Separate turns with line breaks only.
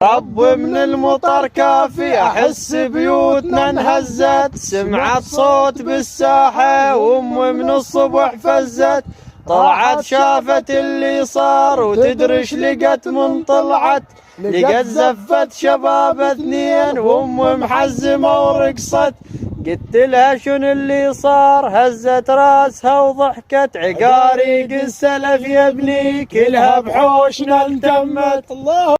رب من المطر كافي احس بيوتنا انهزت، سمعت صوت بالساحة وام من الصبح فزت، طلعت شافت اللي صار وتدرش لقت من طلعت، لقت زفت شباب اثنين وام محزمة ورقصت، قلت لها شنو اللي صار هزت راسها وضحكت، عقاريق السلف يا ابني كلها بحوشنا التمت. الله